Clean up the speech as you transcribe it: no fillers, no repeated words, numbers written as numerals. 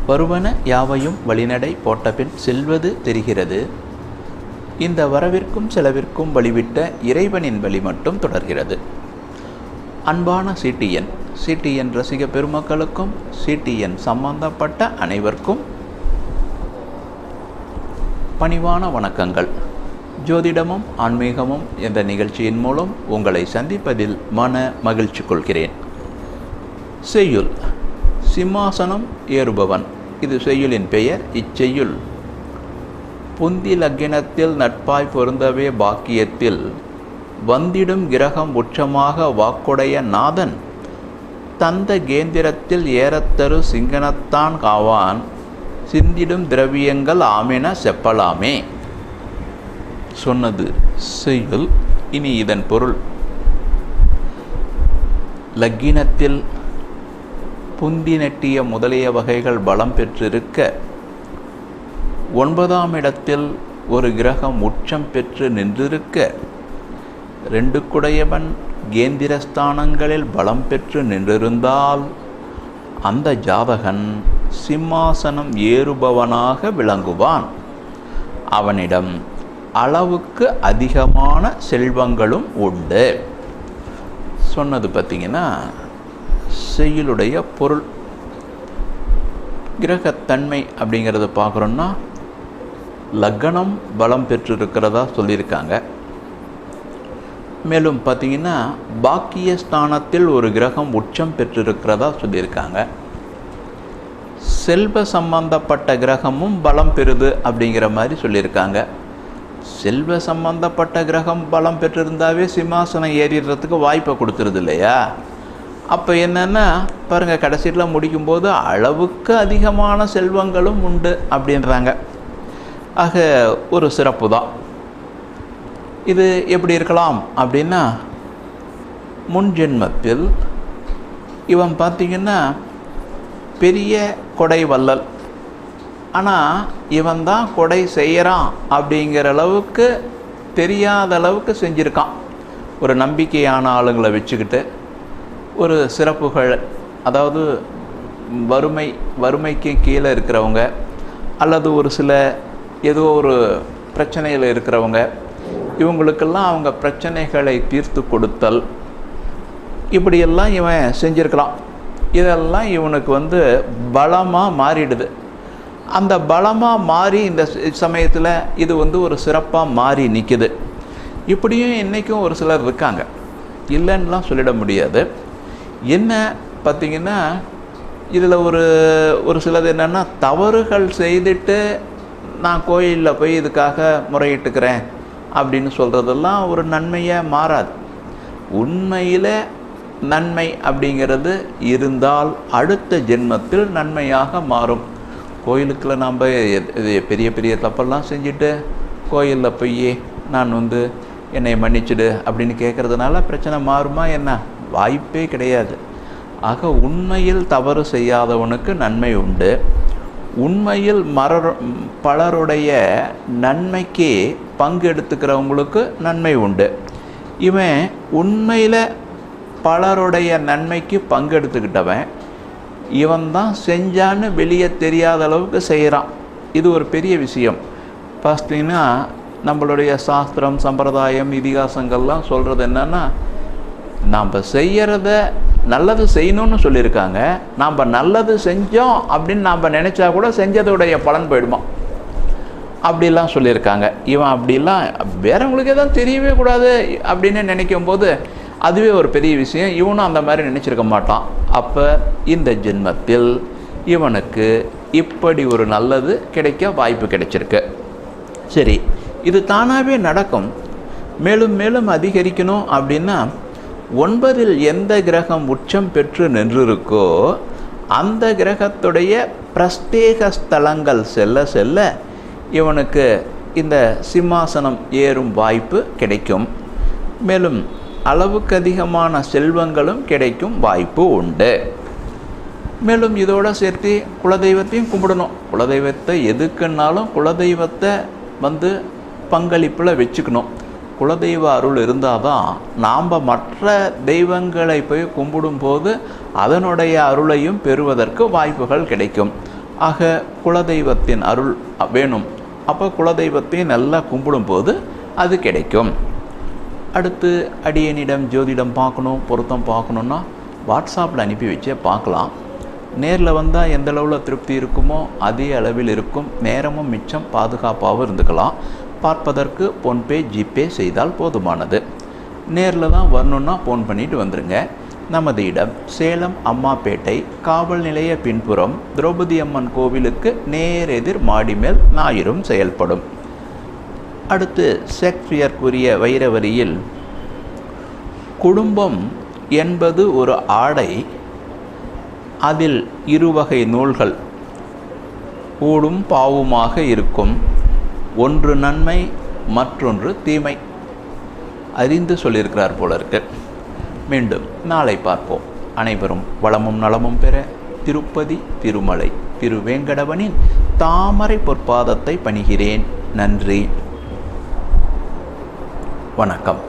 வருவன யாவையும் வழிநடை போட்டபின் செல்வது தெரிகிறது. இந்த வரவிற்கும் செலவிற்கும் வழிவிட்ட இறைவனின் வழி மட்டும் தொடர்கிறது. அன்பான சிடிஎன் ரசிக பெருமக்களுக்கும் சிடிஎன் சம்பந்தப்பட்ட அனைவருக்கும் பணிவான வணக்கங்கள். ஜோதிடமும் ஆன்மீகமும் என்ற நிகழ்ச்சியின் மூலம் உங்களை சந்திப்பதில் மன மகிழ்ச்சி கொள்கிறேன். செய்யுள் சிம்மாசனம் ஏறுபவன். இது செய்யுளின் பெயர். இச்செய்யுள் புந்தி லக்கினத்தில் நட்பாய் பொருந்தவே பாக்கியத்தில் வந்திடும் கிரகம் உச்சமாக வாக்குடைய நாதன் தந்த கேந்திரத்தில் ஏறத்தரு சிங்கனத்தான் காவான் சிந்திடும் திரவியங்கள் ஆமென செப்பலாமே. சொன்னது செய்யுள். இனி இதன் பொருள். லக்கினத்தில் புந்தி நெட்டிய முதலிய வகைகள் பலம் பெற்றிருக்க 9ஆம் இடத்தில் ஒரு கிரகம் உச்சம் பெற்று நின்றிருக்க 2 குடையவன் கேந்திரஸ்தானங்களில் பலம் பெற்று நின்றிருந்தால் அந்த ஜாதகன் சிம்மாசனம் ஏறுபவனாக விளங்குவான். அவனிடம் அளவுக்கு அதிகமான செல்வங்களும் உண்டு. சொன்னது பார்த்திங்கன்னா செய்யுளுடைய பொருள். கிரகத்தன்மை அப்படிங்கிறத பார்க்குறோன்னா லக்னம் பலம் பெற்றிருக்கிறதா சொல்லியிருக்காங்க. மேலும் பார்த்திங்கன்னா பாக்கியஸ்தானத்தில் ஒரு கிரகம் உச்சம் பெற்றிருக்கிறதா சொல்லியிருக்காங்க. செல்வ சம்பந்தப்பட்ட கிரகமும் பலம் பெறுது அப்படிங்கிற மாதிரி சொல்லியிருக்காங்க. செல்வ சம்பந்தப்பட்ட கிரகம் பலம் பெற்றிருந்தாவே சிம்மாசனம் ஏறிடுறதுக்கு வாய்ப்பை கொடுத்துருது இல்லையா? அப்போ என்னென்னா பாருங்கள், கடைசியில் முடிக்கும்போது அளவுக்கு அதிகமான செல்வங்களும் உண்டு அப்படின்றாங்க. ஆக ஒரு சிறப்பு தான். இது எப்படி இருக்கலாம் அப்படின்னா, முன் ஜென்மத்தில் இவன் பார்த்திங்கன்னா பெரிய கொடை வள்ளல், ஆனால் இவன் தான் கொடை செய்கிறான் அப்படிங்கிற அளவுக்கு தெரியாத அளவுக்கு செஞ்சுருக்கான். ஒரு நம்பிக்கையான ஆளுங்களை வச்சுக்கிட்டு ஒரு சிறப்புகள், அதாவது வறுமைக்கு கீழே இருக்கிறவங்க அல்லது ஒரு சில ஏதோ ஒரு பிரச்சனையில் இருக்கிறவங்க, இவங்களுக்கெல்லாம் அவங்க பிரச்சனைகளை தீர்த்து கொடுத்தல், இப்படியெல்லாம் இவன் செஞ்சுருக்கிறான். இதெல்லாம் இவனுக்கு பலமாக மாறிடுது. அந்த பலமாக மாறி இந்த சமயத்தில் இது ஒரு சிறப்பாக மாறி நிற்குது. இப்படியும் இன்றைக்கும் ஒரு சிலர் இருக்காங்க, இல்லைன்னுலாம் சொல்லிட முடியாது. என்ன பார்த்திங்கன்னா, இதில் ஒரு சிலது என்னென்னா, தவறுகள் செய்துட்டு நான் கோயிலில் போய் இதுக்காக முறையிட்டுக்கிறேன் அப்படின்னு சொல்கிறதெல்லாம் ஒரு நன்மையை மாறாது. உண்மையில் நன்மை அப்படிங்கிறது இருந்தால் அடுத்த ஜென்மத்தில் நன்மையாக மாறும். கோயிலுக்குள்ள நாம் பெரிய பெரிய தப்பெல்லாம் செஞ்சுட்டு கோயிலில் போய் நான் என்னை மன்னிச்சிடு அப்படின்னு கேட்குறதுனால பிரச்சனை மாறுமா என்ன? வாய்ப்பே கிடையாது. ஆக உண்மையில் தவறு செய்யாதவனுக்கு நன்மை உண்டு. உண்மையில் பலருடைய நன்மைக்கு பங்கு எடுத்துக்கிறவங்களுக்கு நன்மை உண்டு. இவன் உண்மையில் பலருடைய நன்மைக்கு பங்கு எடுத்துக்கிட்டவன், இவன் தான் செஞ்சான்னு வெளியே தெரியாத அளவுக்கு செய்கிறான். இது ஒரு பெரிய விஷயம். பார்த்தீங்கன்னா நம்மளுடைய சாஸ்திரம், சம்பிரதாயம், இதிகாசங்கள்லாம் சொல்கிறது என்னென்னா, நாம் செய்கிறத நல்லது செய்யணும்னு சொல்லியிருக்காங்க. நாம் நல்லது செஞ்சோம் அப்படின்னு நாம் நினச்சா கூட செஞ்சதுடைய பலன் போயிடுமா அப்படிலாம் சொல்லியிருக்காங்க. இவன் அப்படிலாம் வேறவங்களுக்கே தான் தெரியவே கூடாது அப்படின்னு நினைக்கும் போது அதுவே ஒரு பெரிய விஷயம். இவனும் அந்த மாதிரி நினச்சிருக்க மாட்டான். அப்போ இந்த ஜென்மத்தில் இவனுக்கு இப்படி ஒரு நல்லது கிடைக்க வாய்ப்பு கிடைச்சிருக்கு. சரி, இது தானாகவே நடக்கும். மேலும் மேலும் அதிகரிக்கணும் அப்படின்னா 9இல் எந்த கிரகம் உச்சம் பெற்று நின்றிருக்கோ அந்த கிரகத்துடைய பிரஸ்தேக ஸ்தலங்கள் செல்ல செல்ல இவனுக்கு இந்த சிம்மாசனம் ஏறும் வாய்ப்பு கிடைக்கும். மேலும் அளவுக்கு அதிகமான செல்வங்களும் கிடைக்கும் வாய்ப்பு உண்டு. மேலும் இதோடு சேர்த்து குலதெய்வத்தையும் கும்பிடணும். குலதெய்வத்தை எதுக்குன்னாலும் குலதெய்வத்தை பங்களிப்பில் வச்சுக்கணும். குலதெய்வ அருள் இருந்தால் தான் நாம் மற்ற தெய்வங்களை போய் கும்பிடும்போது அதனுடைய அருளையும் பெறுவதற்கு வாய்ப்புகள் கிடைக்கும். ஆக குலதெய்வத்தின் அருள் வேணும். அப்போ குலதெய்வத்தையும் நல்லா கும்பிடும்போது அது கிடைக்கும். அடுத்து அடியனிடம் ஜோதிடம் பார்க்கணும், பொருத்தம் பார்க்கணுன்னா வாட்ஸ்அப்பில் அனுப்பி வச்சே பார்க்கலாம். நேரில் வந்தால் எந்த அளவில் திருப்தி இருக்குமோ அதே அளவில் இருக்கும். நேரமும் மிச்சம், பாதுகாப்பாகவும் இருந்துக்கலாம். பார்ப்பதற்கு ஃபோன்பே ஜிபே செய்தால் போதுமானது. நேரில் தான் வரணுன்னா ஃபோன் பண்ணிவிட்டு வந்துடுங்க. நமது இடம் சேலம் அம்மாப்பேட்டை காவல் நிலைய பின்புறம் திரௌபதி அம்மன் கோவிலுக்கு நேரெதிர் மாடிமேல் ஞாயிறும் செயல்படும். அடுத்து ஷேக்ஸ்பியருக்குரிய வைரவரியில் குடும்பம் என்பது ஒரு ஆடை, அதில் இருவகை நூல்கள் ஊடும் பாவுமாக இருக்கும், ஒன்று நன்மை மற்றொன்று தீமை. அறிந்து சொல்லியிருக்கிறார் போல இருக்கு. மீண்டும் நாளை பார்ப்போம். அனைவரும் வளமும் நலமும் பெற திருப்பதி திருமலை திருவேங்கடவனின் தாமரை பொற்பாதத்தை பணிகிறேன். நன்றி, வணக்கம்.